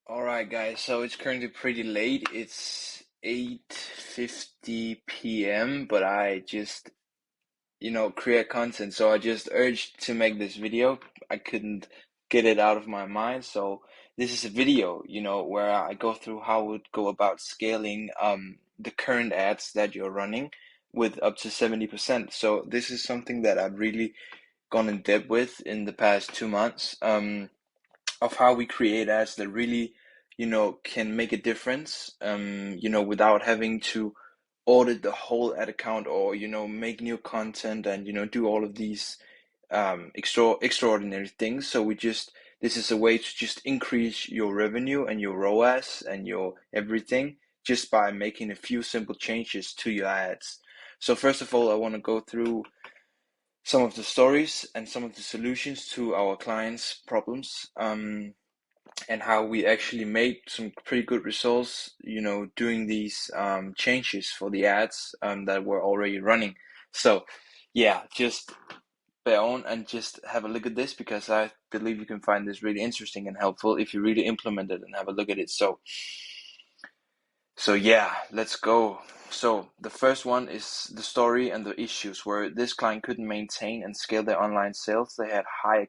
All right, guys. So it's currently pretty late. It's 8:50 p.m., but I just, create content. So I just urged to make this video. I couldn't get it out of my mind. So this is a video, where I go through how I would go about scaling the current ads that you're running with up to 70%. So this is something that I've really gone in depth with in the past 2 months. Of how we create ads that really, can make a difference, without having to audit the whole ad account or, make new content and, do all of these extraordinary things. So this is a way to just increase your revenue and your ROAS and your everything just by making a few simple changes to your ads. So first of all, I want to go through some of the stories and some of the solutions to our clients' problems. And how we actually made some pretty good results, doing these changes for the ads that were already running. So, yeah, just bear on and just have a look at this because I believe you can find this really interesting and helpful if you really implement it and have a look at it. So yeah, let's go. So the first one is the story and the issues where this client couldn't maintain and scale their online sales. They had high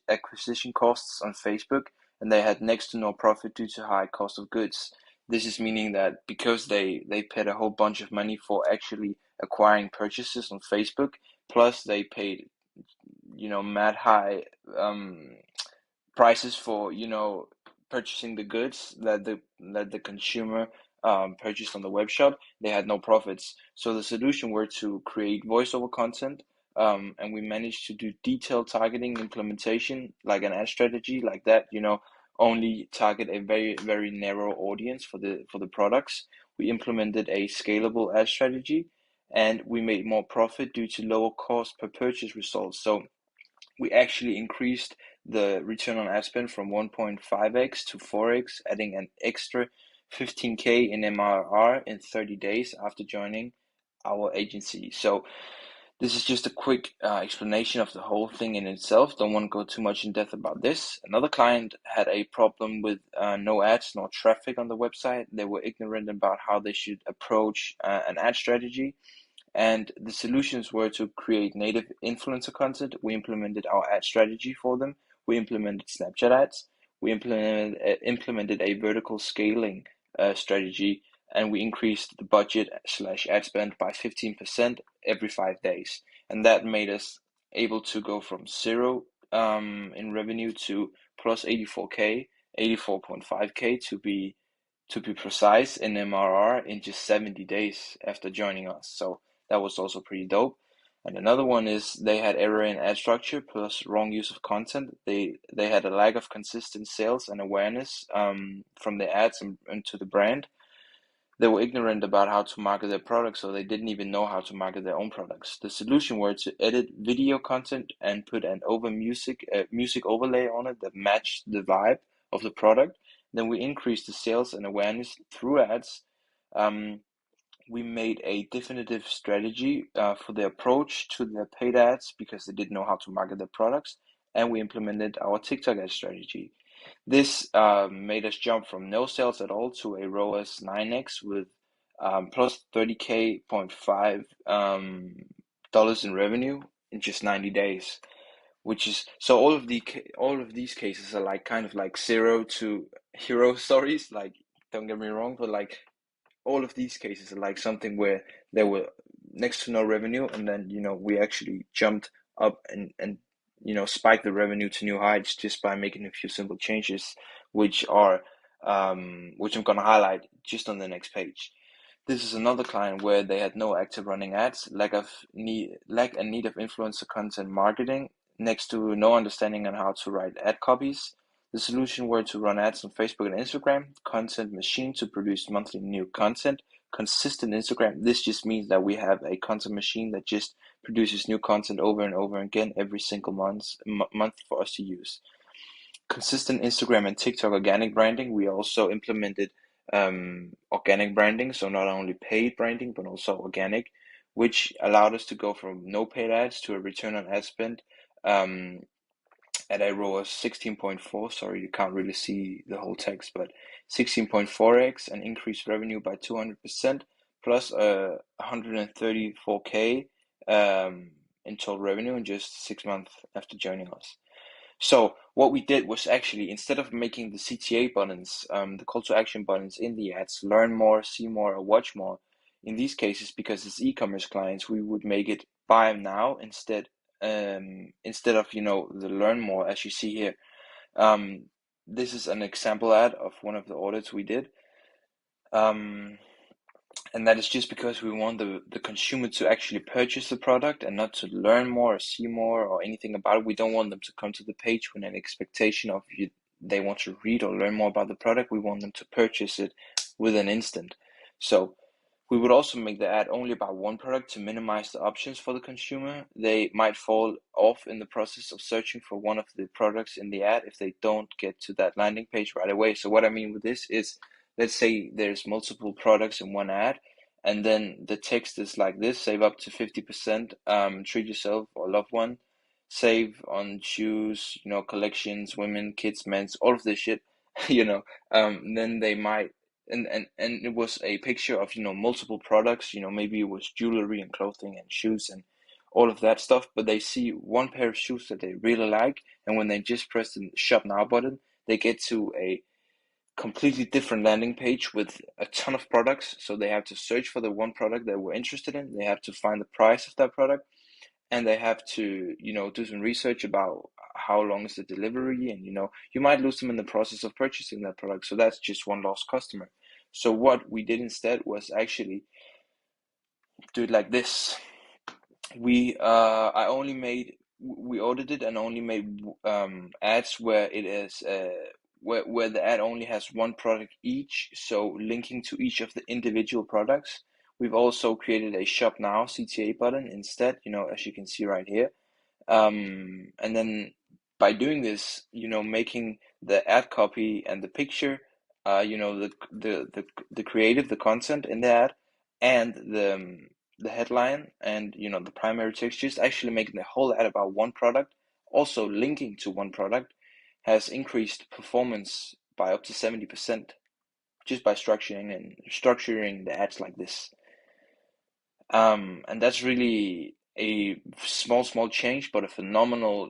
acquisition costs on Facebook and they had next to no profit due to high cost of goods. This is meaning that because they paid a whole bunch of money for actually acquiring purchases on Facebook, plus they paid, mad high um prices for purchasing the goods that the consumer purchased on the web shop. They had no profits. So the solution were to create voiceover content, and we managed to do detailed targeting implementation, like an ad strategy like that. Only target a very very narrow audience for the products. We implemented a scalable ad strategy, and we made more profit due to lower cost per purchase results. So we actually increased the return on ad spend from 1.5x to 4x, adding an extra 15K in MRR in 30 days after joining our agency. So this is just a quick explanation of the whole thing in itself. Don't want to go too much in depth about this. Another client had a problem with no ads, no traffic on the website. They were ignorant about how they should approach an ad strategy, and the solutions were to create native influencer content. We implemented our ad strategy for them. We implemented Snapchat ads. We implemented a vertical scaling strategy, and we increased the budget slash ad spend by 15% every 5 days. And that made us able to go from zero in revenue to plus 84K, 84.5K to be precise, in MRR in just 70 days after joining us. So that was also pretty dope. And another one is they had error in ad structure plus wrong use of content. They had a lack of consistent sales and awareness from the ads and to the brand. They were ignorant about how to market their products, so they didn't even know how to market their own products. The solution were to edit video content and put an over music overlay on it that matched the vibe of the product. Then we increased the sales and awareness through ads. Um, we made a definitive strategy for the approach to their paid ads because they didn't know how to market their products, and we implemented our TikTok ad strategy. This made us jump from no sales at all to a ROAS 9x with plus 30K point five dollars in revenue in just 90 days. Which is so all of these cases are like kind of like zero to hero stories. Like, don't get me wrong, but like all of these cases are like something where there were next to no revenue, and then we actually jumped up and spiked the revenue to new heights just by making a few simple changes, which are which I'm gonna highlight just on the next page. This is another client where they had no active running ads, lack and need of influencer content marketing, next to no understanding on how to write ad copies. The solution were to run ads on Facebook and Instagram, content machine to produce monthly new content, consistent Instagram. This just means that we have a content machine that just produces new content over and over again every single month for us to use. Consistent Instagram and TikTok organic branding. We also implemented organic branding, so not only paid branding but also organic, which allowed us to go from no paid ads to a return on ad spend um, Ad error was 16.4. Sorry, you can't really see the whole text, but 16.4x and increased revenue by 200% plus 134K in total revenue in just 6 months after joining us. So what we did was actually, instead of making the CTA buttons, the call to action buttons in the ads, learn more, see more, or watch more, in these cases, because it's e-commerce clients, we would make it buy now instead of, the learn more, as you see here. This is an example ad of one of the audits we did. And that is just because we want the consumer to actually purchase the product and not to learn more or see more or anything about it. We don't want them to come to the page with an expectation of they want to read or learn more about the product. We want them to purchase it with an instant. So we would also make the ad only about one product to minimize the options for the consumer. They might fall off in the process of searching for one of the products in the ad if they don't get to that landing page right away. So what I mean with this is, let's say there's multiple products in one ad, and then the text is like this: save up to 50%, treat yourself or loved one, save on shoes, collections, women, kids, men's, all of this shit, then they might, and it was a picture of, multiple products, maybe it was jewelry and clothing and shoes and all of that stuff, but they see one pair of shoes that they really like, and when they just press the shop now button, they get to a completely different landing page with a ton of products. So they have to search for the one product that we're interested in. They have to find the price of that product, and they have to, do some research about how long is the delivery, and you might lose them in the process of purchasing that product. So that's just one lost customer. So what we did instead was actually do it like this. We audited and only made ads where it is where the ad only has one product each, so linking to each of the individual products. We've also created a shop now CTA button instead, as you can see right here. And then by doing this, making the ad copy and the picture, the creative, the content in the ad, and the headline and the primary text, just actually making the whole ad about one product, also linking to one product, has increased performance by up to 70% just by structuring the ads like this. And that's really a small change, but a phenomenal,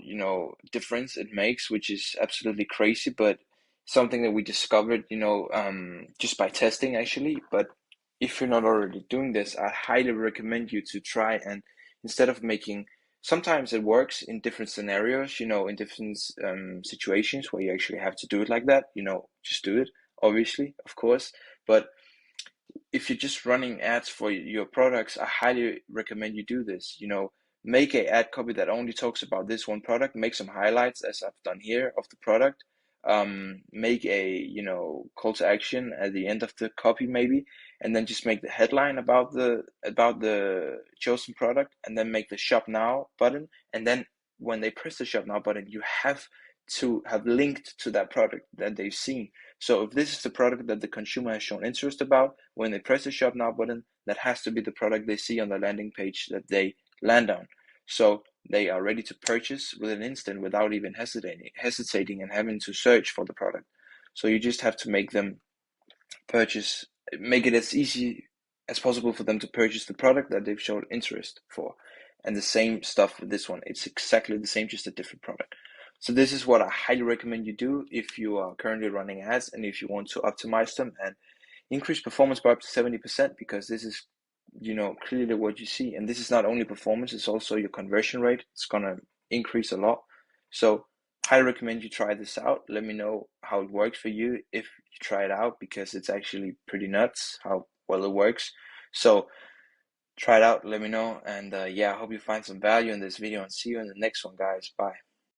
difference it makes, which is absolutely crazy, but something that we discovered, just by testing actually. But if you're not already doing this, I highly recommend you to try, and instead of making, sometimes it works in different scenarios, in different situations where you actually have to do it like that, just do it, obviously, of course. But if you're just running ads for your products, I highly recommend you do this. Make a ad copy that only talks about this one product, make some highlights as I've done here of the product. Make a, call to action at the end of the copy maybe, and then just make the headline about the chosen product, and then make the shop now button. And then when they press the shop now button, you have to have linked to that product that they've seen. So if this is the product that the consumer has shown interest about, when they press the shop now button, that has to be the product they see on the landing page that they land on. So they are ready to purchase with an instant without even hesitating and having to search for the product. So you just have to make them purchase, make it as easy as possible for them to purchase the product that they've shown interest for. And the same stuff with this one. It's exactly the same, just a different product. So this is what I highly recommend you do if you are currently running ads and if you want to optimize them and increase performance by up to 70%, because this is, clearly what you see. And this is not only performance, it's also your conversion rate. It's going to increase a lot. So highly recommend you try this out. Let me know how it works for you if you try it out, because it's actually pretty nuts how well it works. So try it out, let me know. And I hope you find some value in this video, and see you in the next one, guys. Bye.